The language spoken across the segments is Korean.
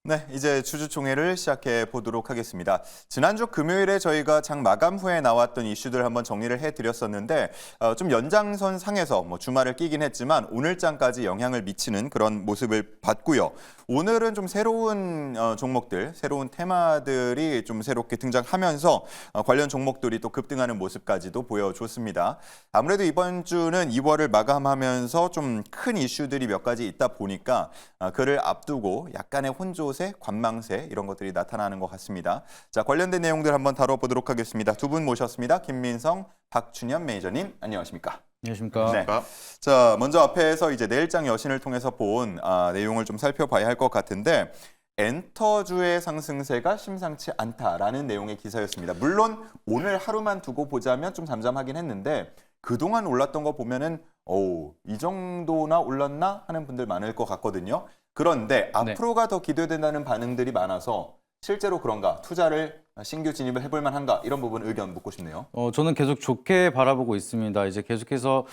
네, 이제 주주총회를 시작해 보도록 하겠습니다. 지난주 금요일에 저희가 장 마감 후에 나왔던 이슈들 한번 정리를 해드렸었는데 좀 연장선 상에서 주말을 끼긴 했지만 오늘장까지 영향을 미치는 그런 모습을 봤고요. 오늘은 좀 새로운 종목들, 새로운 테마들이 좀 새롭게 등장하면서 관련 종목들이 또 급등하는 모습까지도 보여줬습니다. 아무래도 이번 주는 2월을 마감하면서 좀 큰 이슈들이 몇 가지 있다 보니까 그를 앞두고 약간의 혼조세, 관망세 이런 것들이 나타나는 것 같습니다. 자, 관련된 내용들 한번 다뤄보도록 하겠습니다. 두 분 모셨습니다. 김민성, 박준현 매니저님, 안녕하십니까? 안녕하십니까? 네. 자, 먼저 앞에서 이제 내일장 여신을 통해서 본 내용을 좀 살펴봐야 할 것 같은데 엔터주의 상승세가 심상치 않다라는 내용의 기사였습니다. 물론 오늘 하루만 두고 보자면 좀 잠잠하긴 했는데 그동안 올랐던 거 보면은 이 정도나 올랐나 하는 분들 많을 것 같거든요. 그런데 앞으로가 더 기대된다는 반응들이 많아서 실제로 그런가? 투자를 신규 진입을 해볼 만한가? 이런 부분 의견 묻고 싶네요. 저는 계속 좋게 바라보고 있습니다. 이제 계속해서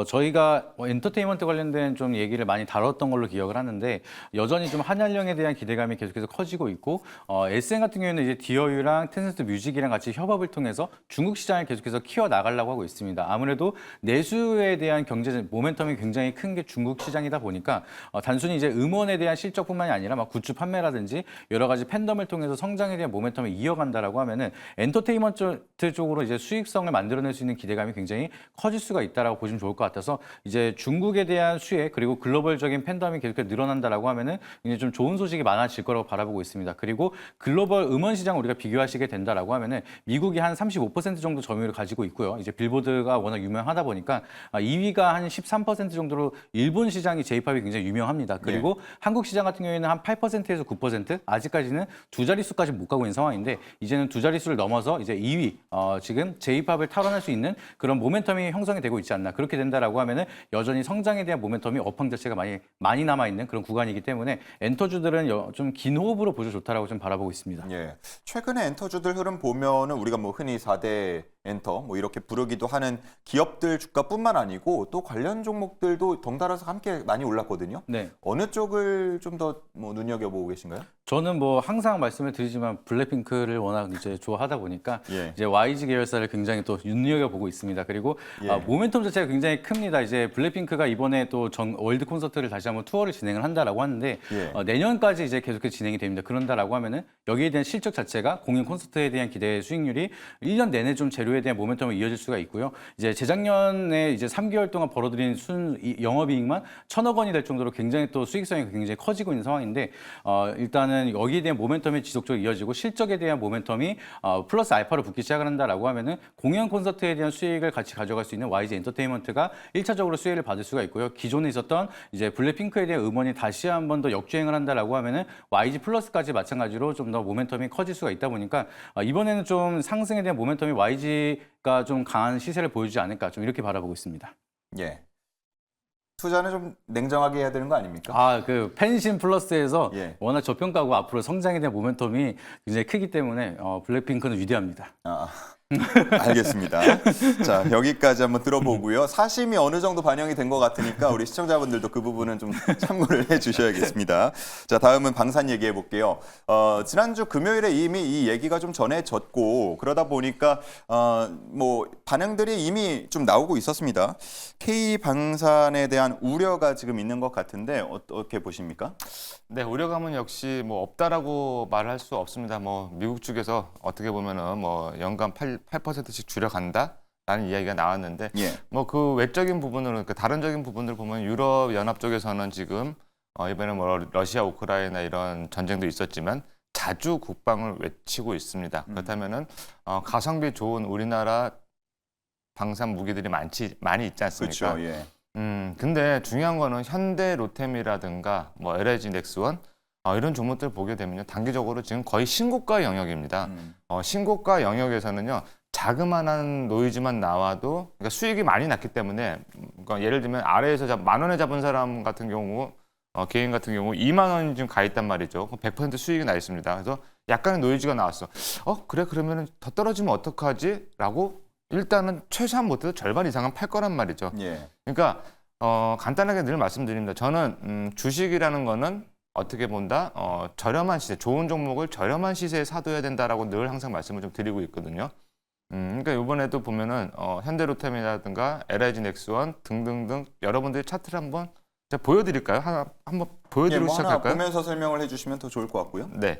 저희가 엔터테인먼트 관련된 좀 얘기를 많이 다뤘던 걸로 기억을 하는데 여전히 좀 한일령에 대한 기대감이 계속해서 커지고 있고 SM 같은 경우에는 이제 디어유랑 텐센트 뮤직이랑 같이 협업을 통해서 중국 시장을 계속해서 키워 나가려고 하고 있습니다. 아무래도 내수에 대한 경제 모멘텀이 굉장히 큰 게 중국 시장이다 보니까 단순히 이제 음원에 대한 실적뿐만이 아니라 막 굿즈 판매라든지 여러 가지 팬덤을 통해서 성장에 대한 모멘텀을 이어간다라고 하면은 엔터테인먼트 쪽으로 이제 수익성을 만들어낼 수 있는 기대감이 굉장히 커질 수가 있다라고 보시면 좋을 것 같아서 이제 중국에 대한 수혜 그리고 글로벌적인 팬덤이 계속 늘어난다라고 하면은 이제 좀 좋은 소식이 많아질 거라고 바라보고 있습니다. 그리고 글로벌 음원 시장 우리가 비교하시게 된다라고 하면은 미국이 한 35% 정도 점유율을 가지고 있고요. 이제 빌보드가 워낙 유명하다 보니까 2위가 한 13% 정도로 일본 시장이 J-팝이 굉장히 유명합니다. 그리고 한국 시장 같은 경우에는 한 8%에서 9% 아직까지는 두 자릿수까지 못 가고 있는 상황인데 이제는 두 자릿수를 넘어서 이제 2위 지금 J-팝을 탈환할 수 있는 그런 모멘텀이 형성이 되고 있지 않나. 그렇게 된다라고 하면은 여전히 성장에 대한 모멘텀이 업황 자체가 많이 남아 있는 그런 구간이기 때문에 엔터주들은 좀 긴 호흡으로 보셔 좋다라고 좀 바라보고 있습니다. 예. 최근에 엔터주들 흐름 보면은 우리가 흔히 4대 엔터 이렇게 부르기도 하는 기업들 주가뿐만 아니고 또 관련 종목들도 덩달아서 함께 많이 올랐거든요. 네. 어느 쪽을 좀 더 눈여겨보고 계신가요? 저는 항상 말씀을 드리지만 블랙핑크를 워낙 이제 좋아하다 보니까 이제 YG 계열사를 굉장히 또 눈여겨보고 있습니다. 그리고 모멘텀 자체가 굉장히 큽니다. 이제 블랙핑크가 이번에 또 월드 콘서트를 다시 한번 투어를 진행을 한다라고 하는데 내년까지 이제 계속해서 진행이 됩니다. 그런다라고 하면은 여기에 대한 실적 자체가 공연 콘서트에 대한 기대 수익률이 1년 내내 좀 재료에 대한 모멘텀이 이어질 수가 있고요. 이제 재작년에 이제 3개월 동안 벌어들인 영업이익만 1,000억 원이 될 정도로 굉장히 또 수익성이 굉장히 커지고 있는 상황인데 일단은 여기에 대한 모멘텀이 지속적으로 이어지고 실적에 대한 모멘텀이 플러스 알파로 붙기 시작을 한다라고 하면은 공연 콘서트에 대한 수익을 같이 가져갈 수 있는 YG 엔터테인먼트가 1차적으로 수혜를 받을 수가 있고요. 기존에 있었던 이제 블랙핑크에 대한 음원이 다시 한 번 더 역주행을 한다라고 하면은 YG 플러스까지 마찬가지로 좀 더 모멘텀이 커질 수가 있다 보니까 이번에는 좀 상승에 대한 모멘텀이 YG가 좀 강한 시세를 보여주지 않을까 좀 이렇게 바라보고 있습니다. 예. 투자는 좀 냉정하게 해야 되는 거 아닙니까? 그 펜신 플러스에서 워낙 저평가고 앞으로 성장에 대한 모멘텀이 굉장히 크기 때문에 블랙핑크는 위대합니다. 알겠습니다. 자, 여기까지 한번 들어보고요. 사심이 어느 정도 반영이 된 것 같으니까 우리 시청자분들도 그 부분은 좀 참고를 해주셔야겠습니다. 자, 다음은 방산 얘기해 볼게요. 지난주 금요일에 이미 이 얘기가 좀 전해졌고 그러다 보니까 반응들이 이미 좀 나오고 있었습니다. K방산에 대한 우려가 지금 있는 것 같은데 어떻게 보십니까? 네, 우려감은 역시 없다라고 말할 수 없습니다. 미국 쪽에서 어떻게 보면은 연간 8%씩 줄여간다라는 이야기가 나왔는데 그 외적인 부분으로 다른적인 부분들 보면 유럽 연합 쪽에서는 지금 이번에 러시아 우크라이나 이런 전쟁도 있었지만 자주 국방을 외치고 있습니다. 그렇다면은 가성비 좋은 우리나라 방산 무기들이 많이 있지 않습니까? 그렇죠. 근데 중요한 거는 현대 로템이라든가 LG 넥스원 이런 종목들 보게 되면요. 단기적으로 지금 거의 신고가 영역입니다. 신고가 영역에서는요. 자그마한 노이즈만 나와도 그러니까 수익이 많이 났기 때문에 그러니까 예를 들면 아래에서 10,000원에 잡은 사람 같은 경우 개인 같은 경우 2만 원이 지금 가 있단 말이죠. 100% 수익이 나 있습니다. 그래서 약간의 노이즈가 나왔어. 그래 그러면은 더 떨어지면 어떡하지? 라고 일단은 최소한 못해도 절반 이상은 팔 거란 말이죠. 그러니까 간단하게 늘 말씀드립니다. 저는 주식이라는 거는 어떻게 본다? 저렴한 시세, 좋은 종목을 저렴한 시세에 사둬야 된다라고 늘 항상 말씀을 좀 드리고 있거든요. 그러니까 이번에도 보면은 현대로템이라든가 LIG 넥스원 등등등 여러분들이 차트를 한번 제가 보여드릴까요? 한번 보여드리고 뭐 하나 시작할까요? 보면서 설명을 해주시면 더 좋을 것 같고요. 네.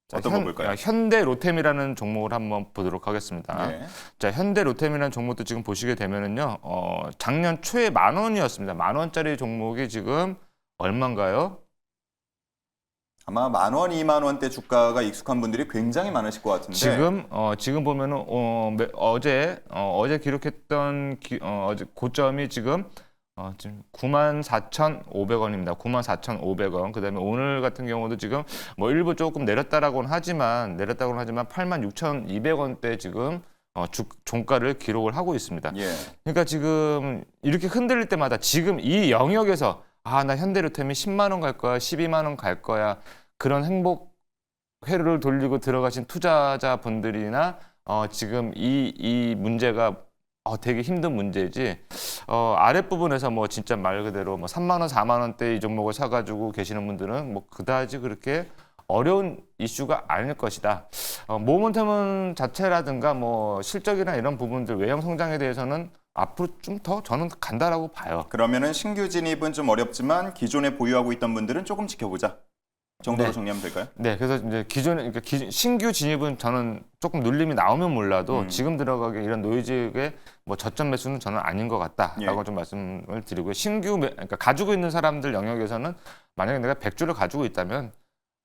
자, 어떤 거 볼까요? 현대로템이라는 종목을 한번 보도록 하겠습니다. 네. 자, 현대로템이라는 종목도 지금 보시게 되면은요, 작년 초에 10,000원이었습니다. 10,000원짜리 종목이 지금 얼마인가요? 아마 10,000원, 20,000원대 주가가 익숙한 분들이 굉장히 많으실 것 같은데 지금 보면은 어제 기록했던 어제 고점이 지금 94,500원입니다. 94,500원. 그다음에 오늘 같은 경우도 지금 뭐 일부 조금 내렸다고는 하지만 86,200원대 지금 종가를 기록을 하고 있습니다. 예. 그러니까 지금 이렇게 흔들릴 때마다 지금 이 영역에서 나 현대로템이 10만 원 갈 거야, 12만 원 갈 거야. 그런 행복 회로를 돌리고 들어가신 투자자분들이나 지금 이 문제가 되게 힘든 문제지. 아랫부분에서 뭐 진짜 말 그대로 뭐 3만 원, 4만 원대 이 종목을 사가지고 계시는 분들은 뭐 그다지 그렇게 어려운 이슈가 아닐 것이다. 모멘텀 자체라든가 뭐 실적이나 이런 부분들 외형 성장에 대해서는 앞으로 좀 더 저는 간다라고 봐요. 그러면은 신규 진입은 좀 어렵지만 기존에 보유하고 있던 분들은 조금 지켜보자 정도로 네. 정리하면 될까요? 네, 그래서 이제 그러니까 신규 진입은 저는 조금 눌림이 나오면 몰라도 지금 들어가게 이런 노이즈의 뭐 저점 매수는 저는 아닌 것 같다라고 예. 좀 말씀을 드리고요. 그러니까 가지고 있는 사람들 영역에서는 만약에 내가 100주를 가지고 있다면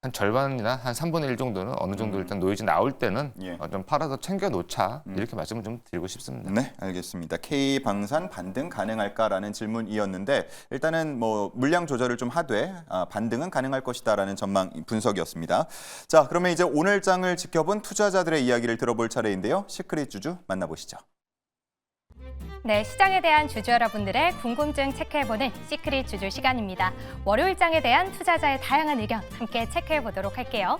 한 절반이나 한 3분의 1 정도는 어느 정도 일단 노이즈 나올 때는 예. 좀 팔아서 챙겨 놓자 이렇게 말씀을 좀 드리고 싶습니다. 네, 알겠습니다. K방산 반등 가능할까라는 질문이었는데 일단은 뭐 물량 조절을 좀 하되 반등은 가능할 것이다라는 전망 분석이었습니다. 자, 그러면 이제 오늘 장을 지켜본 투자자들의 이야기를 들어볼 차례인데요. 시크릿 주주 만나보시죠. 네, 시장에 대한 주주 여러분들의 궁금증 체크해보는 시크릿 주주 시간입니다. 월요일장에 대한 투자자의 다양한 의견 함께 체크해보도록 할게요.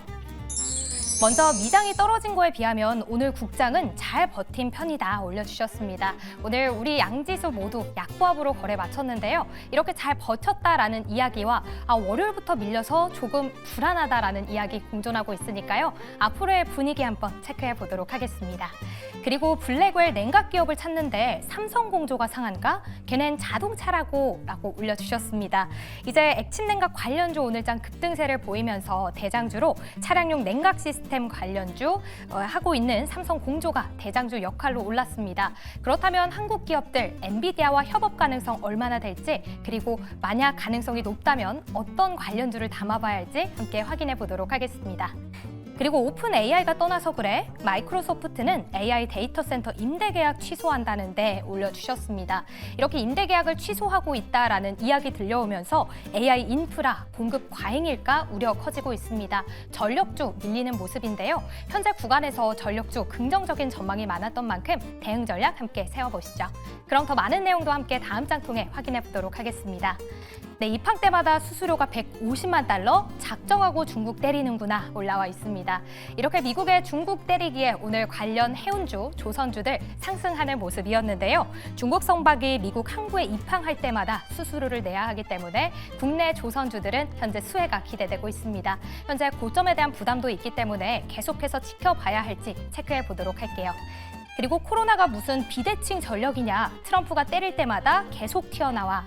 먼저 미장이 떨어진 거에 비하면 오늘 국장은 잘 버틴 편이다 올려주셨습니다. 오늘 우리 양지수 모두 약보합으로 거래 마쳤는데요. 이렇게 잘 버텼다라는 이야기와 월요일부터 밀려서 조금 불안하다라는 이야기 공존하고 있으니까요. 앞으로의 분위기 한번 체크해 보도록 하겠습니다. 그리고 블랙웰 냉각 기업을 찾는데 삼성공조가 상한가? 걔넨 자동차라고 올려주셨습니다. 이제 액침 냉각 관련주 오늘장 급등세를 보이면서 대장주로 차량용 냉각 시스템 관련주 하고 있는 삼성공조가 대장주 역할로 올랐습니다. 그렇다면 한국 기업들 엔비디아와 협업 가능성 얼마나 될지 그리고 만약 가능성이 높다면 어떤 관련주를 담아봐야 할지 함께 확인해 보도록 하겠습니다. 그리고 오픈 AI가 떠나서 그래 마이크로소프트는 AI 데이터 센터 임대 계약 취소한다는데 올려주셨습니다. 이렇게 임대 계약을 취소하고 있다라는 이야기 들려오면서 AI 인프라 공급 과잉일까 우려 커지고 있습니다. 전력주 밀리는 모습인데요. 현재 구간에서 전력주 긍정적인 전망이 많았던 만큼 대응 전략 함께 세워보시죠. 그럼 더 많은 내용도 함께 다음 장 통해 확인해 보도록 하겠습니다. 네, 입항 때마다 수수료가 150만 달러, 작정하고 중국 때리는구나 올라와 있습니다. 이렇게 미국의 중국 때리기에 오늘 관련 해운주, 조선주들 상승하는 모습이었는데요. 중국 선박이 미국 항구에 입항할 때마다 수수료를 내야 하기 때문에 국내 조선주들은 현재 수혜가 기대되고 있습니다. 현재 고점에 대한 부담도 있기 때문에 계속해서 지켜봐야 할지 체크해 보도록 할게요. 그리고 코로나가 무슨 비대칭 전력이냐, 트럼프가 때릴 때마다 계속 튀어나와.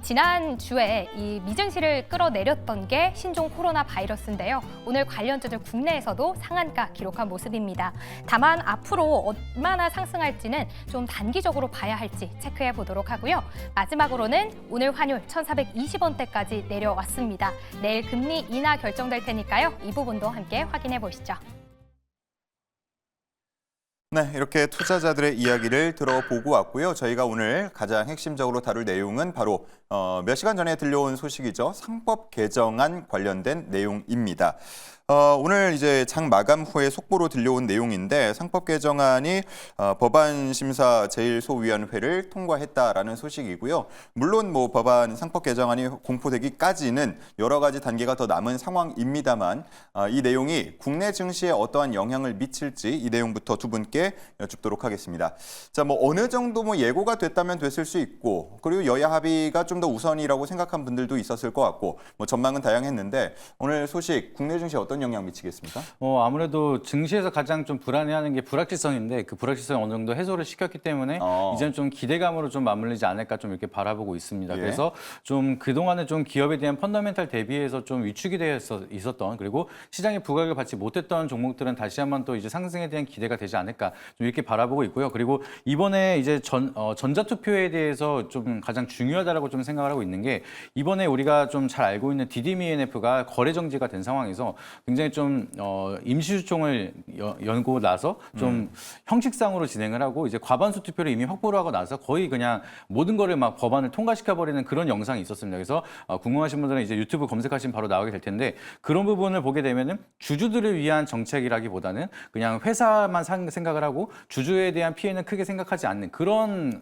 지난주에 이 미증시를 끌어내렸던 게 신종 코로나 바이러스인데요. 오늘 관련주들 국내에서도 상한가 기록한 모습입니다. 다만 앞으로 얼마나 상승할지는 좀 단기적으로 봐야 할지 체크해 보도록 하고요. 마지막으로는 오늘 환율 1,420원대까지 내려왔습니다. 내일 금리 인하 결정될 테니까요. 이 부분도 함께 확인해 보시죠. 네, 이렇게 투자자들의 이야기를 들어보고 왔고요. 저희가 오늘 가장 핵심적으로 다룰 내용은 바로 몇 시간 전에 들려온 소식이죠. 상법 개정안 관련된 내용입니다. 오늘 이제 장 마감 후에 속보로 들려온 내용인데 상법 개정안이 법안 심사 제1소위원회를 통과했다라는 소식이고요. 물론 뭐 법안 상법 개정안이 공포되기까지는 여러 가지 단계가 더 남은 상황입니다만 이 내용이 국내 증시에 어떠한 영향을 미칠지 이 내용부터 두 분께 여쭙도록 하겠습니다. 자, 뭐 어느 정도 뭐 예고가 됐다면 됐을 수 있고 그리고 여야 합의가 좀 더 우선이라고 생각한 분들도 있었을 것 같고 뭐 전망은 다양했는데 오늘 소식 국내 증시에 어떤 영향 미치겠습니까? 아무래도 증시에서 가장 좀 불안해하는 게 불확실성인데 그 불확실성이 어느 정도 해소를 시켰기 때문에 이제는 좀 기대감으로 좀 맞물리지 않을까 좀 이렇게 바라보고 있습니다. 예. 그래서 좀 그동안에 좀 기업에 대한 펀더멘탈 대비해서 좀 위축이 되어 있었던 그리고 시장의 부각을 받지 못했던 종목들은 다시 한번 또 이제 상승에 대한 기대가 되지 않을까 좀 이렇게 바라보고 있고요. 그리고 이번에 이제 전자투표에 대해서 좀 가장 중요하다라고 좀 생각을 하고 있는 게 이번에 우리가 좀 잘 알고 있는 DDM-ENF가 거래 정지가 된 상황에서 굉장히 좀 임시주총을 연고 나서 좀 형식상으로 진행을 하고 이제 과반수 투표를 이미 확보를 하고 나서 거의 그냥 모든 거를 막 법안을 통과시켜 버리는 그런 영상이 있었습니다. 그래서 궁금하신 분들은 이제 유튜브 검색하시면 바로 나오게 될 텐데 그런 부분을 보게 되면은 주주들을 위한 정책이라기보다는 그냥 회사만 생각을 하고 주주에 대한 피해는 크게 생각하지 않는 그런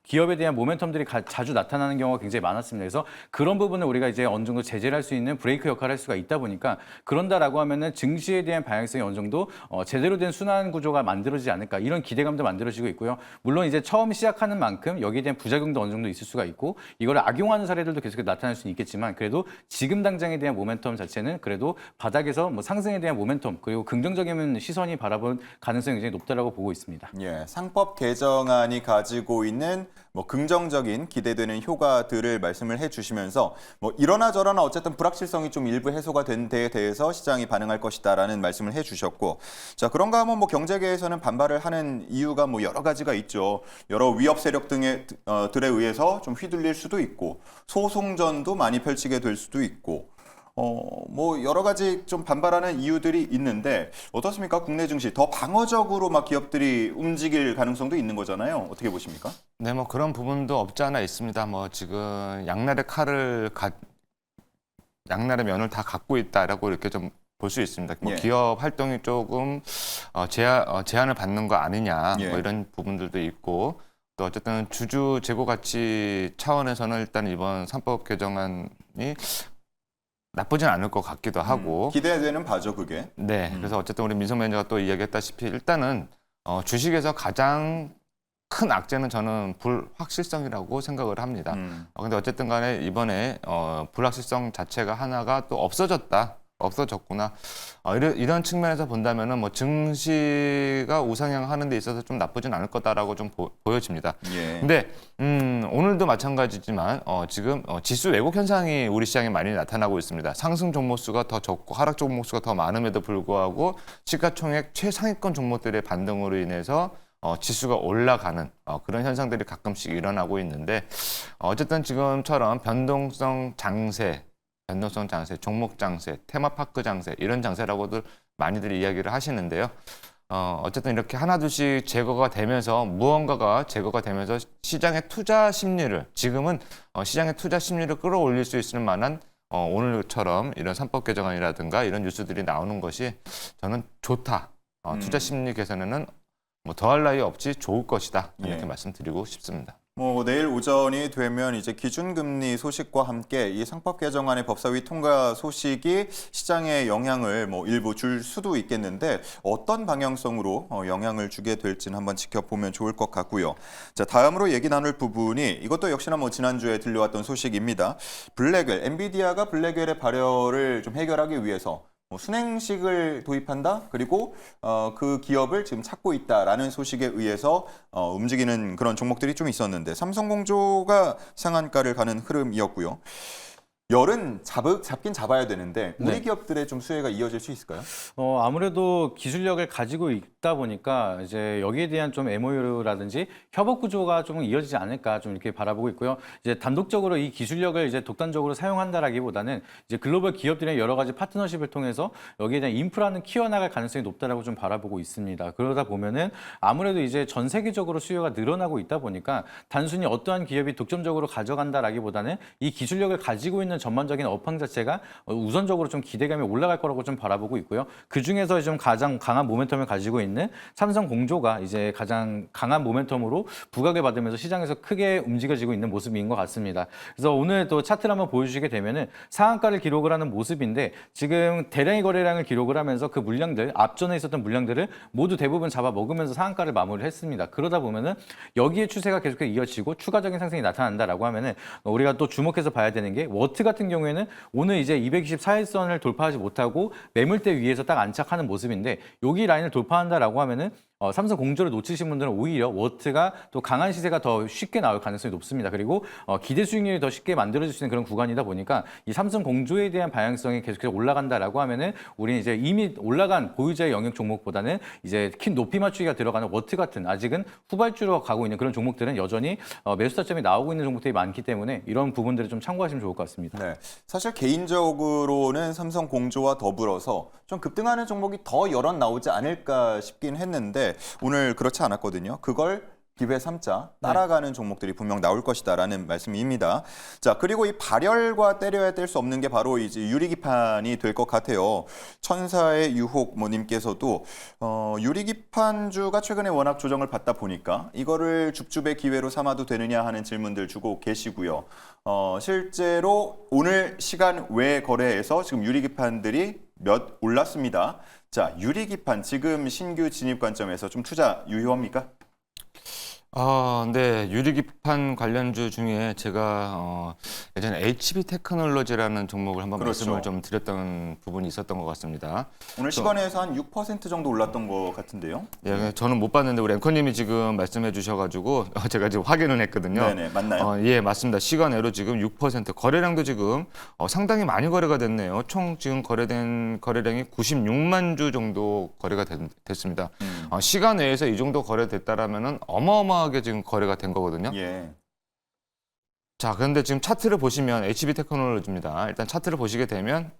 기업에 대한 모멘텀들이 자주 나타나는 경우가 굉장히 많았습니다. 그래서 그런 부분을 우리가 이제 어느 정도 제재를 할 수 있는 브레이크 역할을 할 수가 있다 보니까 그런다라고 하면은 증시에 대한 방향성이 어느 정도 제대로 된 순환 구조가 만들어지지 않을까 이런 기대감도 만들어지고 있고요. 물론 이제 처음 시작하는 만큼 여기에 대한 부작용도 어느 정도 있을 수가 있고 이거를 악용하는 사례들도 계속 나타날 수는 있겠지만 그래도 지금 당장에 대한 모멘텀 자체는 그래도 바닥에서 뭐 상승에 대한 모멘텀 그리고 긍정적인 시선이 바라본 가능성이 굉장히 높다라고 보고 있습니다. 예, 상법 개정안이 가지고 있는 뭐 긍정적인 기대되는 효과들을 말씀을 해주시면서 뭐 이러나 저러나 어쨌든 불확실성이 좀 일부 해소가 된 데에 대해서 시장이 반응할 것이다라는 말씀을 해주셨고, 자 그런가 하면 뭐 경제계에서는 반발을 하는 이유가 뭐 여러 가지가 있죠. 여러 위협 세력 등에 들에 의해서 좀 휘둘릴 수도 있고 소송전도 많이 펼치게 될 수도 있고. 뭐 여러 가지 좀 반발하는 이유들이 있는데 어떻습니까? 국내 증시 더 방어적으로 막 기업들이 움직일 가능성도 있는 거잖아요. 어떻게 보십니까? 네, 뭐 그런 부분도 없지 않아 있습니다. 뭐 지금 양날의 양날의 면을 다 갖고 있다라고 이렇게 좀 볼 수 있습니다. 뭐 예. 기업 활동이 조금 제한을 받는 거 아니냐, 예. 뭐 이런 부분들도 있고 또 어쨌든 주주 재고 가치 차원에서는 일단 이번 3법 개정안이 나쁘진 않을 것 같기도 하고 기대되는 바죠, 그게. 네, 그래서 어쨌든 우리 민석 매니저가 또 이야기했다시피 일단은 주식에서 가장 큰 악재는 저는 불확실성이라고 생각을 합니다. 근데 어쨌든 간에 이번에 불확실성 자체가 하나가 또 없어졌구나. 이런 측면에서 본다면은 뭐 증시가 우상향하는 데 있어서 좀 나쁘진 않을 거다라고 좀 보여집니다. 예. 근데 오늘도 마찬가지지만 지금 지수 왜곡 현상이 우리 시장에 많이 나타나고 있습니다. 상승 종목수가 더 적고 하락 종목수가 더 많음에도 불구하고 시가총액 최상위권 종목들의 반등으로 인해서 지수가 올라가는 그런 현상들이 가끔씩 일어나고 있는데 어쨌든 지금처럼 변동성 장세, 종목 장세, 테마파크 장세 이런 장세라고들 많이들 이야기를 하시는데요. 어쨌든 이렇게 하나둘씩 제거가 되면서 무언가가 제거가 되면서 시장의 투자 심리를 지금은 시장의 투자 심리를 끌어올릴 수 있을 만한 오늘처럼 이런 3법 개정안이라든가 이런 뉴스들이 나오는 것이 저는 좋다. 투자 심리 개선에는 뭐 더할 나위 없이 좋을 것이다. 이렇게 예. 말씀드리고 싶습니다. 뭐 내일 오전이 되면 이제 기준금리 소식과 함께 이 상법 개정안의 법사위 통과 소식이 시장에 영향을 뭐 일부 줄 수도 있겠는데 어떤 방향성으로 영향을 주게 될지는 한번 지켜보면 좋을 것 같고요. 자, 다음으로 얘기 나눌 부분이 이것도 역시나 뭐 지난주에 들려왔던 소식입니다. 블랙웰, 엔비디아가 블랙웰의 발열을 좀 해결하기 위해서 순행식을 도입한다. 그리고 그 기업을 지금 찾고 있다라는 소식에 의해서 움직이는 그런 종목들이 좀 있었는데 삼성공조가 상한가를 가는 흐름이었고요. 열은 잡긴 잡아야 되는데 우리 네. 기업들의 좀 수혜가 이어질 수 있을까요? 아무래도 기술력을 가지고 있다 보니까 이제 여기에 대한 좀 MOU라든지 협업 구조가 조금 이어지지 않을까 좀 이렇게 바라보고 있고요. 이제 단독적으로 이 기술력을 이제 독단적으로 사용한다라기보다는 이제 글로벌 기업들의 여러 가지 파트너십을 통해서 여기에 대한 인프라는 키워나갈 가능성이 높다라고 좀 바라보고 있습니다. 그러다 보면은 아무래도 이제 전 세계적으로 수요가 늘어나고 있다 보니까 단순히 어떠한 기업이 독점적으로 가져간다라기보다는 이 기술력을 가지고 있는 전반적인 업황 자체가 우선적으로 좀 기대감이 올라갈 거라고 좀 바라보고 있고요. 그 중에서 좀 가장 강한 모멘텀을 가지고 있는 삼성공조가 이제 가장 강한 모멘텀으로 부각을 받으면서 시장에서 크게 움직여지고 있는 모습인 것 같습니다. 그래서 오늘 또 차트를 한번 보여주시게 되면은 상한가를 기록을 하는 모습인데 지금 대량의 거래량을 기록을 하면서 그 물량들 앞전에 있었던 물량들을 모두 대부분 잡아 먹으면서 상한가를 마무리를 했습니다. 그러다 보면은 여기에 추세가 계속 이어지고 추가적인 상승이 나타난다라고 하면은 우리가 또 주목해서 봐야 되는 게 워트 같은 경우에는 오늘 이제 224일선을 돌파하지 못하고 매물대 위에서 딱 안착하는 모습인데 여기 라인을 돌파한다라고 하면은 삼성공조를 놓치신 분들은 오히려 워트가 또 강한 시세가 더 쉽게 나올 가능성이 높습니다. 그리고 기대 수익률이 더 쉽게 만들어질 수 있는 그런 구간이다 보니까 이 삼성공조에 대한 방향성이 계속해서 올라간다라고 하면은 우리는 이제 이미 올라간 보유자의 영역 종목보다는 이제 큰 높이 맞추기가 들어가는 워트 같은 아직은 후발주로 가고 있는 그런 종목들은 여전히 매수 타점이 나오고 있는 종목들이 많기 때문에 이런 부분들을 좀 참고하시면 좋을 것 같습니다. 네, 사실 개인적으로는 삼성공조와 더불어서 좀 급등하는 종목이 더 여럿 나오지 않을까 싶긴 했는데 오늘 그렇지 않았거든요. 그걸 기회 삼자 따라가는 종목들이 분명 나올 것이다라는 말씀입니다. 자, 그리고 이 발열과 때려야 뗄 수 없는 게 바로 이제 유리기판이 될 것 같아요. 천사의 유혹 님께서도 유리기판주가 최근에 워낙 조정을 받다 보니까 이거를 줍줍의 기회로 삼아도 되느냐 하는 질문들 주고 계시고요. 실제로 오늘 시간 외 거래에서 지금 유리기판들이 몇 올랐습니다. 자, 유리기판 지금 신규 진입 관점에서 좀 투자 유효합니까? 네. 유리기판 관련주 중에 제가 예전에 HB 테크놀로지라는 종목을 한번 그렇죠. 말씀을 좀 드렸던 부분이 있었던 것 같습니다. 오늘 시간에서 한 6% 정도 올랐던 것 같은데요. 예, 저는 못 봤는데 우리 앵커님이 지금 말씀해 주셔가지고 제가 지금 확인을 했거든요. 네네, 맞나요? 예, 맞습니다. 시간외로 지금 6%, 거래량도 지금 상당히 많이 거래가 됐네요. 총 지금 거래된 거래량이 96만 주 정도 거래가 됐습니다. 시간외에서 이 정도 거래됐다라면은 어마어마하게 지금 거래가 된 거거든요. 예. 자, 그런데 지금 차트를 보시면 HB 테크놀로지입니다. 일단 차트를 보시게 되면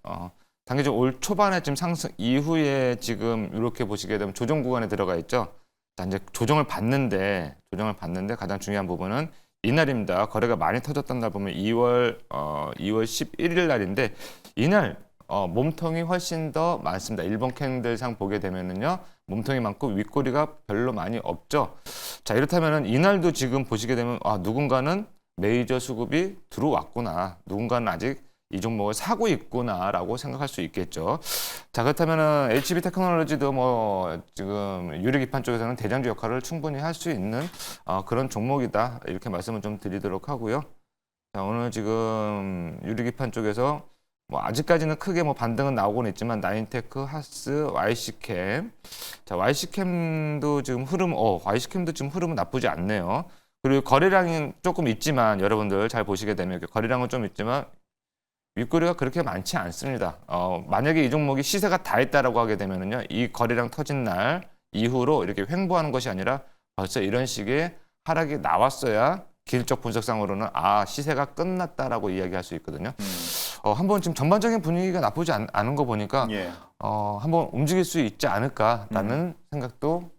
단기적으로 올 초반에 지금 상승 이후에 지금 이렇게 보시게 되면 조정 구간에 들어가 있죠. 자, 이제 조정을 받는데 가장 중요한 부분은 이날입니다. 거래가 많이 터졌던 날 보면 2월 11일 날인데 이날 몸통이 훨씬 더 많습니다. 일본 캔들상 보게 되면은요. 몸통이 많고 윗꼬리가 별로 많이 없죠. 자, 이렇다면은 이날도 지금 보시게 되면 누군가는 메이저 수급이 들어왔구나. 누군가는 아직 이 종목을 사고 있구나라고 생각할 수 있겠죠. 자, 그렇다면은 HB 테크놀로지도 뭐 지금 유리기판 쪽에서는 대장주 역할을 충분히 할 수 있는 그런 종목이다. 이렇게 말씀을 좀 드리도록 하고요. 자, 오늘 지금 유리기판 쪽에서 뭐 아직까지는 크게 뭐 반등은 나오고는 있지만 나인테크, 하스, YC캠. 자, YC캠도 지금 YC캠도 지금 흐름은 나쁘지 않네요. 그리고 거래량이 조금 있지만 여러분들 잘 보시게 되면 거래량은 좀 있지만 윗꼬리가 그렇게 많지 않습니다. 만약에 이 종목이 시세가 다 했다라고 하게 되면은요, 이 거래량 터진 날 이후로 이렇게 횡보하는 것이 아니라 벌써 이런 식의 하락이 나왔어야 기술적 분석상으로는 시세가 끝났다라고 이야기할 수 있거든요. 한번 지금 전반적인 분위기가 나쁘지 않은 거 보니까 예. 한번 움직일 수 있지 않을까라는 생각도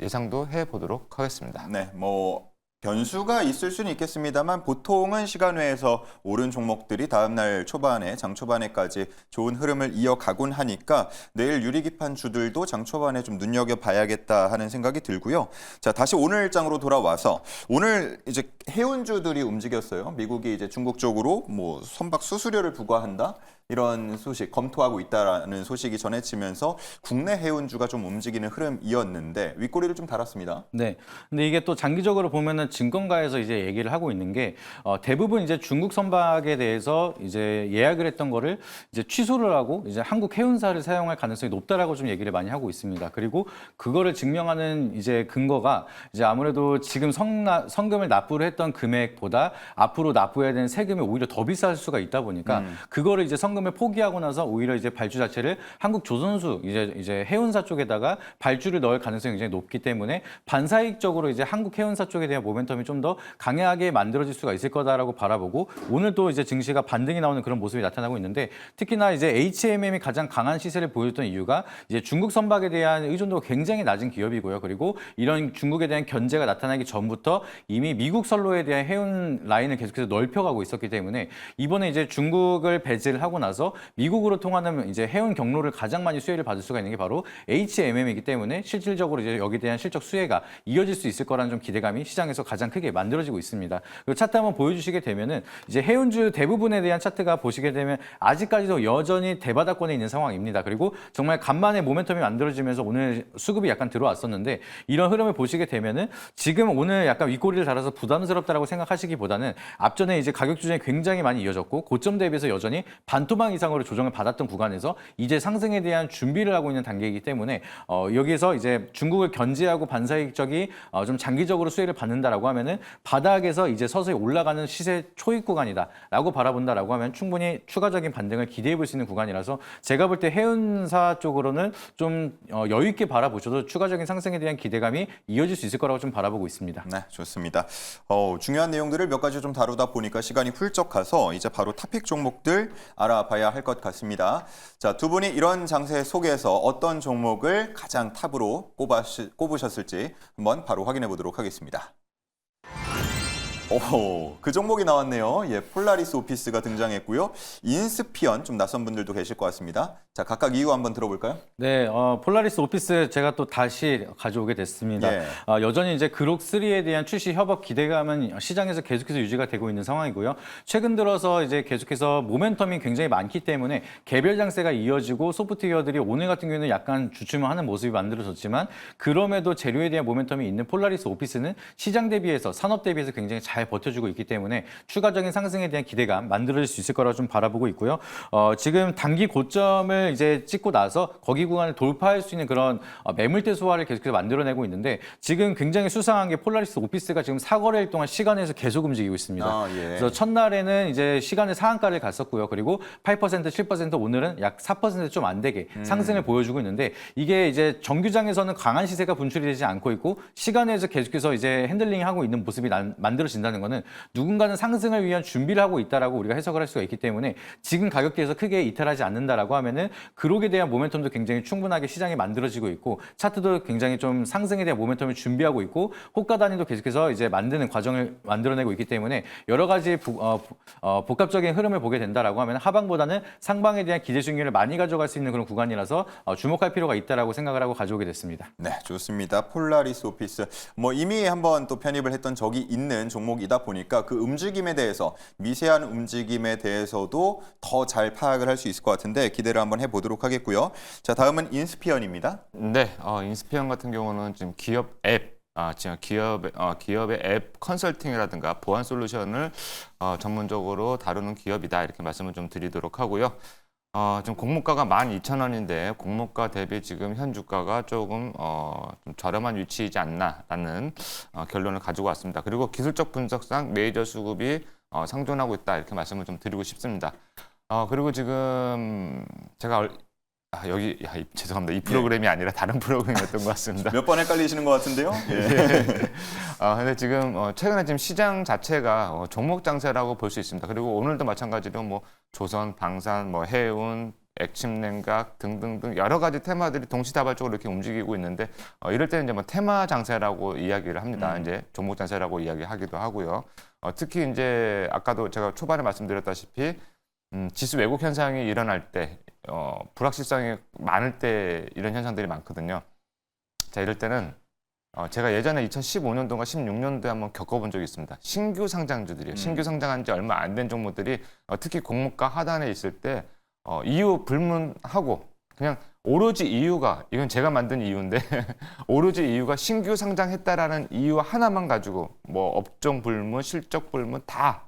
예상도 해보도록 하겠습니다. 네, 뭐 변수가 있을 수는 있겠습니다만 보통은 시간 외에서 오른 종목들이 다음 날 초반에 장 초반에까지 좋은 흐름을 이어가곤 하니까 내일 유리기판 주들도 장 초반에 좀 눈여겨봐야겠다 하는 생각이 들고요. 자, 다시 오늘 장으로 돌아와서 오늘 이제 해운주들이 움직였어요. 미국이 이제 중국 쪽으로 뭐 선박 수수료를 부과한다. 이런 소식 검토하고 있다라는 소식이 전해지면서 국내 해운주가 좀 움직이는 흐름이었는데 윗꼬리를 좀 달았습니다. 네. 근데 이게 또 장기적으로 보면은 증권가에서 이제 얘기를 하고 있는 게 대부분 이제 중국 선박에 대해서 이제 예약을 했던 거를 이제 취소를 하고 이제 한국 해운사를 사용할 가능성이 높다라고 좀 얘기를 많이 하고 있습니다. 그리고 그거를 증명하는 이제 근거가 이제 아무래도 지금 성금을 납부를 했던 금액보다 앞으로 납부해야 되는 세금이 오히려 더 비쌀 수가 있다 보니까 그거를 이제 성금 현금을 포기하고 나서 오히려 이제 발주 자체를 한국 조선수 이제 해운사 쪽에다가 발주를 넣을 가능성이 굉장히 높기 때문에 반사익적으로 이제 한국 해운사 쪽에 대한 모멘텀이 좀 더 강하게 만들어질 수가 있을 거다라고 바라보고 오늘 또 이제 증시가 반등이 나오는 그런 모습이 나타나고 있는데 특히나 이제 HMM이 가장 강한 시세를 보였던 이유가 이제 중국 선박에 대한 의존도가 굉장히 낮은 기업이고요. 그리고 이런 중국에 대한 견제가 나타나기 전부터 이미 미국 선로에 대한 해운 라인을 계속해서 넓혀가고 있었기 때문에 이번에 이제 중국을 배제를 하고 나서 미국으로 통하는 이제 해운 경로를 가장 많이 수혜를 받을 수가 있는 게 바로 HMM이기 때문에 실질적으로 이제 여기에 대한 실적 수혜가 이어질 수 있을 거라는 좀 기대감이 시장에서 가장 크게 만들어지고 있습니다. 그리고 차트 한번 보여주시게 되면은 이제 해운주 대부분에 대한 차트가 보시게 되면 아직까지도 여전히 대바닥권에 있는 상황입니다. 그리고 정말 간만에 모멘텀이 만들어지면서 오늘 수급이 약간 들어왔었는데 이런 흐름을 보시게 되면은 지금 오늘 약간 윗꼬리를 달아서 부담스럽다라고 생각하시기보다는 앞전에 이제 가격 조정이 굉장히 많이 이어졌고 고점 대비해서 여전히 반토막 이상으로 조정을 받았던 구간에서 이제 상승에 대한 준비를 하고 있는 단계이기 때문에 여기에서 이제 중국을 견제하고 반사익적이 좀 장기적으로 수혜를 받는다라고 하면은 바닥에서 이제 서서히 올라가는 시세 초입 구간이다라고 바라본다라고 하면 충분히 추가적인 반등을 기대해 볼 수 있는 구간이라서 제가 볼 때 해운사 쪽으로는 좀 여유 있게 바라보셔도 추가적인 상승에 대한 기대감이 이어질 수 있을 거라고 좀 바라보고 있습니다. 네, 좋습니다. 중요한 내용들을 몇 가지 좀 다루다 보니까 시간이 훌쩍 가서 이제 바로 탑픽 종목들 알아봐야 할 것 같습니다. 자, 두 분이 이런 장세 속에서 어떤 종목을 가장 탑으로 꼽으셨을지 한번 바로 확인해 보도록 하겠습니다. 오, 그 종목이 나왔네요. 예, 폴라리스 오피스가 등장했고요. 인스피언, 좀 낯선 분들도 계실 것 같습니다. 자, 각각 이유 한번 들어볼까요? 네, 폴라리스 오피스 제가 또 다시 가져오게 됐습니다. 예. 여전히 이제 그록3에 대한 출시 협업 기대감은 시장에서 계속해서 유지가 되고 있는 상황이고요. 최근 들어서 이제 계속해서 모멘텀이 굉장히 많기 때문에 개별 장세가 이어지고 소프트웨어들이 오늘 같은 경우에는 약간 주춤하는 모습이 만들어졌지만 그럼에도 재료에 대한 모멘텀이 있는 폴라리스 오피스는 시장 대비해서 산업 대비해서 굉장히 잘 버텨주고 있기 때문에 추가적인 상승에 대한 기대감 만들어질 수 있을 거라고 좀 바라보고 있고요. 지금 단기 고점을 이제 찍고 나서 거기 구간을 돌파할 수 있는 그런 매물대 소화를 계속해서 만들어내고 있는데 지금 굉장히 수상한 게 폴라리스 오피스가 지금 4거래일 동안 시간에서 계속 움직이고 있습니다. 예. 그래서 첫날에는 이제 시간의 상한가를 갔었고요. 그리고 8%, 7% 오늘은 약 4%좀 안 되게 상승을 보여주고 있는데 이게 이제 정규장에서는 강한 시세가 분출이 되지 않고 있고 시간에서 계속해서 이제 핸들링하고 있는 모습이 만들어진다는 거는 누군가는 상승을 위한 준비를 하고 있다라고 우리가 해석을 할 수가 있기 때문에 지금 가격대에서 크게 이탈하지 않는다라고 하면은 그록에 대한 모멘텀도 굉장히 충분하게 시장에 만들어지고 있고 차트도 굉장히 좀 상승에 대한 모멘텀을 준비하고 있고 호가 단위도 계속해서 이제 만드는 과정을 만들어내고 있기 때문에 여러 가지 복합적인 흐름을 보게 된다라고 하면 하방보다는 상방에 대한 기대 수익률을 많이 가져갈 수 있는 그런 구간이라서 주목할 필요가 있다라고 생각을 하고 가져오게 됐습니다. 네, 좋습니다. 폴라리스 오피스. 뭐 이미 한번 또 편입을 했던 적이 있는 종목이다 보니까 그 움직임에 대해서 미세한 움직임에 대해서도 더 잘 파악을 할 수 있을 것 같은데 기대를 한번 해보도록 하겠고요. 자, 다음은 인스피언입니다. 네, 인스피언 같은 경우는 지금 기업 앱, 지금 기업의 앱 컨설팅이라든가 보안 솔루션을 전문적으로 다루는 기업이다 이렇게 말씀을 좀 드리도록 하고요. 지금 공모가가 12,000원인데 공모가 대비 지금 현 주가가 조금 좀 저렴한 위치이지 않나라는 결론을 가지고 왔습니다. 그리고 기술적 분석상 메이저 수급이 상존하고 있다 이렇게 말씀을 좀 드리고 싶습니다. 그리고 지금 제가 죄송합니다. 이 프로그램이 아니라 다른 프로그램이었던 것 같습니다. 몇 번 헷갈리시는 것 같은데요. 예. 근데 지금 최근에 지금 시장 자체가 종목 장세라고 볼 수 있습니다. 그리고 오늘도 마찬가지로 뭐 조선, 방산, 뭐 해운, 액침냉각 등등등 여러 가지 테마들이 동시다발적으로 이렇게 움직이고 있는데 이럴 때는 이제 뭐 테마 장세라고 이야기를 합니다. 이제 종목 장세라고 이야기하기도 하고요. 특히 이제 아까도 제가 초반에 말씀드렸다시피 지수 왜곡 현상이 일어날 때 불확실성이 많을 때 이런 현상들이 많거든요. 자, 이럴 때는 제가 예전에 2015년도인가 16년도에 한번 겪어본 적이 있습니다. 신규 상장주들이요. 신규 상장한 지 얼마 안 된 종목들이 특히 공모가 하단에 있을 때 이유 불문하고 그냥 오로지 이유가 이건 제가 만든 이유인데 오로지 이유가 신규 상장했다라는 이유 하나만 가지고 뭐 업종 불문, 실적 불문 다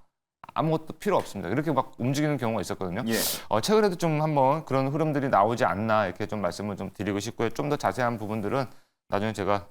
아무것도 필요 없습니다. 이렇게 막 움직이는 경우가 있었거든요. 예. 최근에도 좀 한번 그런 흐름들이 나오지 않나 이렇게 좀 말씀을 좀 드리고 싶고요. 좀 더 자세한 부분들은 나중에 제가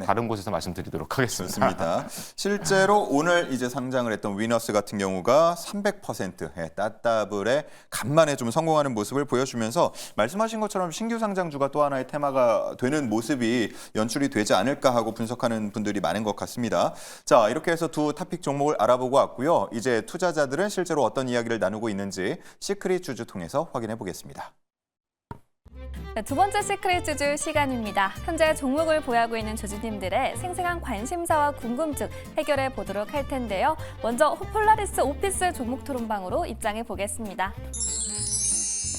다른 곳에서 말씀드리도록 하겠습니다. 좋습니다. 실제로 오늘 이제 상장을 했던 위너스 같은 경우가 300% 따따블에 간만에 좀 성공하는 모습을 보여주면서 말씀하신 것처럼 신규 상장주가 또 하나의 테마가 되는 모습이 연출이 되지 않을까 하고 분석하는 분들이 많은 것 같습니다. 자, 이렇게 해서 두 토픽 종목을 알아보고 왔고요. 이제 투자자들은 실제로 어떤 이야기를 나누고 있는지 시크릿 주주 통해서 확인해 보겠습니다. 네, 두 번째 시크릿 주주 시간입니다. 현재 종목을 보유하고 있는 주주님들의 생생한 관심사와 궁금증 해결해 보도록 할 텐데요. 먼저 폴라리스 오피스 종목 토론방으로 입장해 보겠습니다.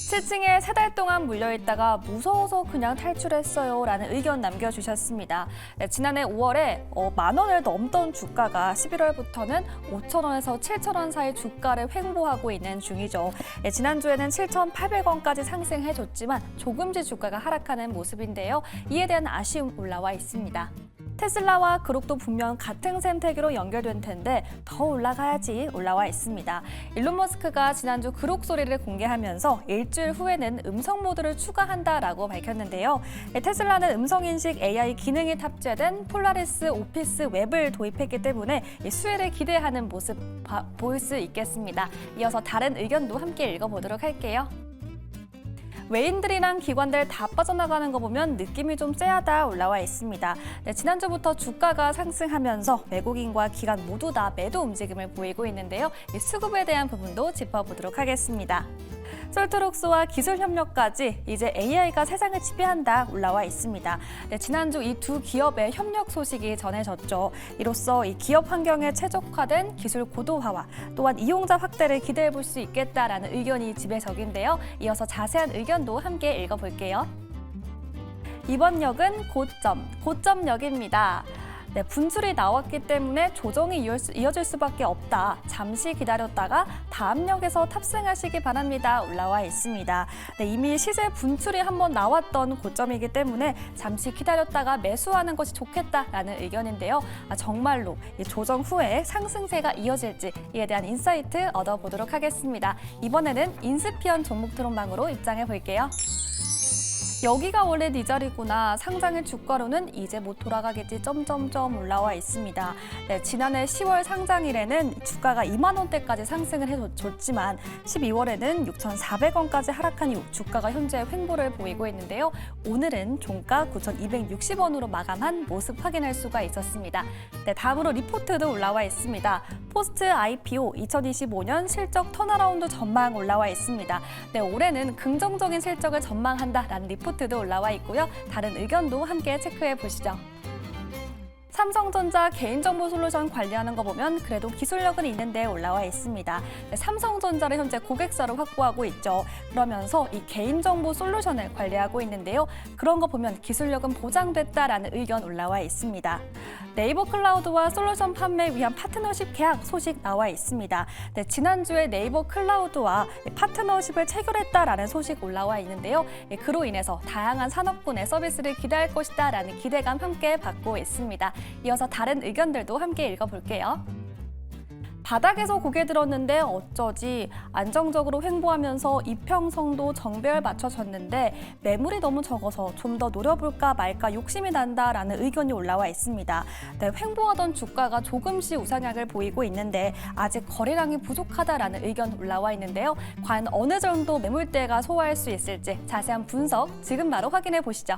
7층에 3달 동안 물려있다가 무서워서 그냥 탈출했어요 라는 의견 남겨주셨습니다. 네, 지난해 5월에 10,000원을 넘던 주가가 11월부터는 5,000원에서 7,000원 사이 주가를 횡보하고 있는 중이죠. 네, 지난주에는 7,800원까지 상승해줬지만 조금씩 주가가 하락하는 모습인데요. 이에 대한 아쉬움 올라와 있습니다. 테슬라와 그룹도 분명 같은 생태계로 연결된 텐데 더 올라가야지 올라와 있습니다. 일론 머스크가 지난주 그룹 소리를 공개하면서 일주일 후에는 음성 모드를 추가한다라고 밝혔는데요. 테슬라는 음성인식 AI 기능이 탑재된 폴라리스 오피스 웹을 도입했기 때문에 수혜를 기대하는 모습 보일 수 있겠습니다. 이어서 다른 의견도 함께 읽어보도록 할게요. 외인들이랑 기관들 다 빠져나가는 거 보면 느낌이 좀 쎄하다 올라와 있습니다. 네, 지난주부터 주가가 상승하면서 외국인과 기관 모두 다 매도 움직임을 보이고 있는데요. 이 수급에 대한 부분도 짚어보도록 하겠습니다. 솔트록스와 기술 협력까지 이제 AI가 세상을 지배한다 올라와 있습니다. 네, 지난주 이 두 기업의 협력 소식이 전해졌죠. 이로써 이 기업 환경에 최적화된 기술 고도화와 또한 이용자 확대를 기대해 볼 수 있겠다라는 의견이 지배적인데요. 이어서 자세한 의견도 함께 읽어볼게요. 이번 역은 고점역입니다. 네, 분출이 나왔기 때문에 조정이 이어질 수밖에 없다. 잠시 기다렸다가 다음 역에서 탑승하시기 바랍니다. 올라와 있습니다. 네, 이미 시세 분출이 한번 나왔던 고점이기 때문에 잠시 기다렸다가 매수하는 것이 좋겠다라는 의견인데요. 정말로 이 조정 후에 상승세가 이어질지 이에 대한 인사이트 얻어보도록 하겠습니다. 이번에는 인스피언 종목 토론방으로 입장해 볼게요. 여기가 원래 네 자리구나. 상장일 주가로는 이제 못 돌아가겠지 점점점 올라와 있습니다. 네, 지난해 10월 상장일에는 주가가 2만 원대까지 상승을 해줬지만 12월에는 6,400원까지 하락한 이후 주가가 현재 횡보를 보이고 있는데요. 오늘은 종가 9,260원으로 마감한 모습 확인할 수가 있었습니다. 네, 다음으로 리포트도 올라와 있습니다. 포스트 IPO 2025년 실적 턴어라운드 전망 올라와 있습니다. 네, 올해는 긍정적인 실적을 전망한다라는 리포트도 올라와 있고요. 다른 의견도 함께 체크해 보시죠. 삼성전자 개인정보 솔루션 관리하는 거 보면 그래도 기술력은 있는데 올라와 있습니다. 삼성전자를 현재 고객사로 확보하고 있죠. 그러면서 이 개인정보 솔루션을 관리하고 있는데요. 그런 거 보면 기술력은 보장됐다라는 의견 올라와 있습니다. 네이버 클라우드와 솔루션 판매 위한 파트너십 계약 소식 나와 있습니다. 네, 지난주에 네이버 클라우드와 파트너십을 체결했다라는 소식 올라와 있는데요. 그로 인해서 다양한 산업군의 서비스를 기대할 것이다라는 기대감 함께 받고 있습니다. 이어서 다른 의견들도 함께 읽어볼게요. 바닥에서 고개 들었는데 어쩌지? 안정적으로 횡보하면서 이평성도 정배열 맞춰졌는데 매물이 너무 적어서 좀 더 노려볼까 말까 욕심이 난다라는 의견이 올라와 있습니다. 네, 횡보하던 주가가 조금씩 우상향을 보이고 있는데 아직 거래량이 부족하다라는 의견 올라와 있는데요. 과연 어느 정도 매물대가 소화할 수 있을지 자세한 분석 지금 바로 확인해 보시죠.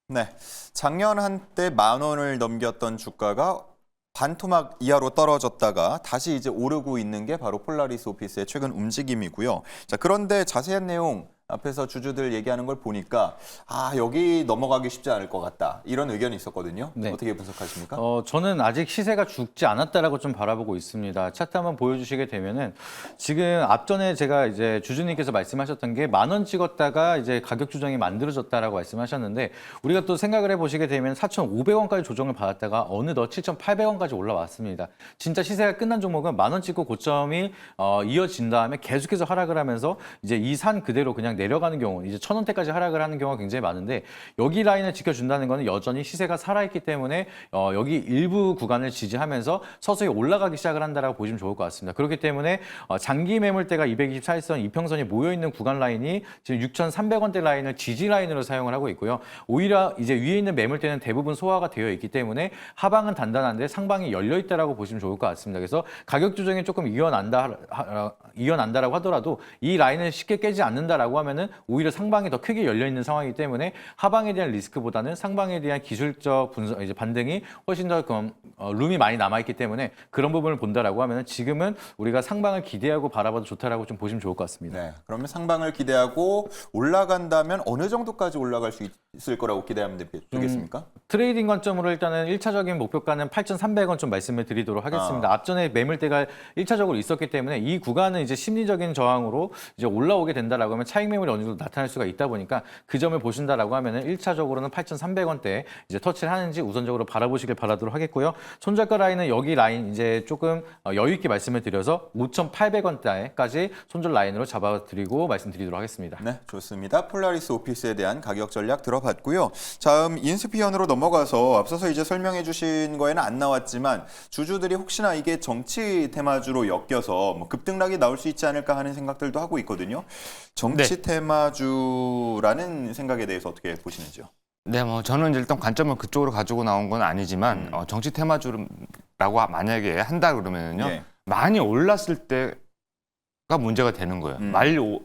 네, 작년 한때 10,000원을 넘겼던 주가가 반토막 이하로 떨어졌다가 다시 이제 오르고 있는 게 바로 폴라리스 오피스의 최근 움직임이고요. 자, 그런데 자세한 내용 앞에서 주주들 얘기하는 걸 보니까 여기 넘어가기 쉽지 않을 것 같다. 이런 의견이 있었거든요. 네. 어떻게 분석하십니까? 저는 아직 시세가 죽지 않았다라고 좀 바라보고 있습니다. 차트 한번 보여주시게 되면은 지금 앞전에 제가 이제 주주님께서 말씀하셨던 게 10,000원 찍었다가 이제 가격 조정이 만들어졌다라고 말씀하셨는데 우리가 또 생각을 해보시게 되면 4,500원까지 조정을 받았다가 어느덧 7,800원까지 올라왔습니다. 진짜 시세가 끝난 종목은 10,000원 찍고 고점이 이어진 다음에 계속해서 하락을 하면서 이제 이 산 그대로 그냥 내려가는 경우, 이제 1,000원대까지 하락을 하는 경우가 굉장히 많은데 여기 라인을 지켜준다는 거는 여전히 시세가 살아있기 때문에 여기 일부 구간을 지지하면서 서서히 올라가기 시작을 한다라고 보시면 좋을 것 같습니다. 그렇기 때문에 장기 매물대가 224일선 이평선이 모여 있는 구간 라인이 지금 6,300원대 라인을 지지 라인으로 사용을 하고 있고요. 오히려 이제 위에 있는 매물대는 대부분 소화가 되어 있기 때문에 하방은 단단한데 상방이 열려 있다라고 보시면 좋을 것 같습니다. 그래서 가격 조정이 조금 이어난다라고 하더라도 이 라인을 쉽게 깨지 않는다라고 하면은 오히려 상방이 더 크게 열려 있는 상황이기 때문에 하방에 대한 리스크보다는 상방에 대한 기술적 분석, 이제 반등이 훨씬 더 룸이 많이 남아 있기 때문에 그런 부분을 본다라고 하면은 지금은 우리가 상방을 기대하고 바라봐도 좋다라고 좀 보시면 좋을 것 같습니다. 네, 그러면 상방을 기대하고 올라간다면 어느 정도까지 올라갈 수 있을 거라고 기대하면 되겠습니까? 트레이딩 관점으로 일단은 1차적인 목표가는 8,300원 좀 말씀을 드리도록 하겠습니다. 앞전에 매물대가 1차적으로 있었기 때문에 이 구간은 이제 심리적인 저항으로 이제 올라오게 된다라고 하면 차익 매물이 어느 정도 나타날 수가 있다 보니까 그 점을 보신다라고 하면은 1차적으로는 8,300원대 이제 터치를 하는지 우선적으로 바라보시길 바라도록 하겠고요. 손절가 라인은 여기 라인 이제 조금 여유 있게 말씀을 드려서 5,800원대까지 손절 라인으로 잡아드리고 말씀드리도록 하겠습니다. 네, 좋습니다. 폴라리스 오피스에 대한 가격 전략 들어봤고요. 다음 인스피언으로 넘어가서 앞서서 이제 설명해 주신 거에는 안 나왔지만 주주들이 혹시나 이게 정치 테마주로 엮여서 뭐 급등락이 나올 수 있지 않을까 하는 생각들도 하고 있거든요. 정치 테마주라는 생각에 대해서 어떻게 보시는지요? 네, 뭐 저는 일단 관점을 그쪽으로 가지고 나온 건 아니지만 정치 테마주라고 만약에 한다 그러면요 예. 많이 올랐을 때가 문제가 되는 거예요.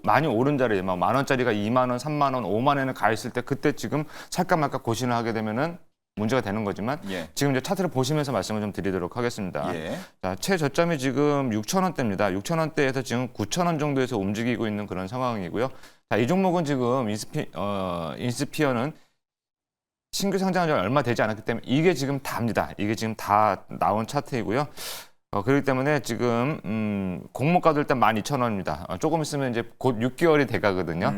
많이 오른 자리에 막 10,000원짜리가 2만 원, 3만 원, 5만 원에 가 있을 때 그때 지금 살까 말까 고민을 하게 되면은 문제가 되는 거지만 예. 지금 이제 차트를 보시면서 말씀을 좀 드리도록 하겠습니다. 예. 자, 최저점이 지금 6,000원대입니다. 6,000원대에서 지금 9,000원 정도에서 움직이고 있는 그런 상황이고요. 자, 이 종목은 지금 인스피어는 신규 상장한 지 얼마 되지 않았기 때문에 이게 지금 다입니다. 이게 지금 다 나온 차트이고요. 그렇기 때문에 지금 공모가도 일단 12,000원입니다. 조금 있으면 이제 곧 6개월이 돼가거든요.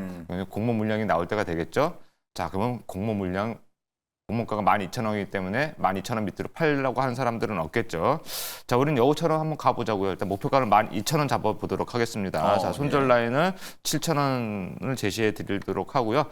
공모 물량이 나올 때가 되겠죠. 자, 그러면 공모가가 12,000원이기 때문에 12,000원 밑으로 팔려고 하는 사람들은 없겠죠. 자, 우리는 여우처럼 한번 가보자고요. 일단 목표가를 12,000원 잡아보도록 하겠습니다. 자, 손절 라인을 7,000원을 제시해 드리도록 하고요.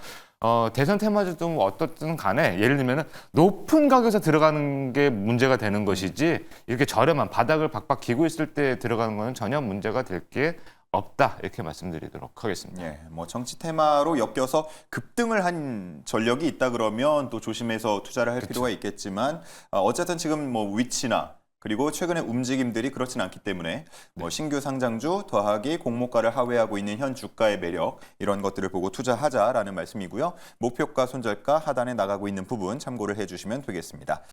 대선 테마주도 뭐 어떻든 간에 예를 들면 높은 가격에서 들어가는 게 문제가 되는 것이지 이렇게 저렴한 바닥을 박박 기고 있을 때 들어가는 거는 전혀 문제가 될 게 없다 이렇게 말씀드리도록 하겠습니다. 예, 뭐 정치 테마로 엮여서 급등을 한 전력이 있다 그러면 또 조심해서 투자를 할 필요가 있겠지만 어쨌든 지금 뭐 위치나 그리고 최근의 움직임들이 그렇진 않기 때문에 뭐 신규 상장주 더하기 공모가를 하회하고 있는 현 주가의 매력 이런 것들을 보고 투자하자라는 말씀이고요. 목표가 손절가 하단에 나가고 있는 부분 참고를 해주시면 되겠습니다.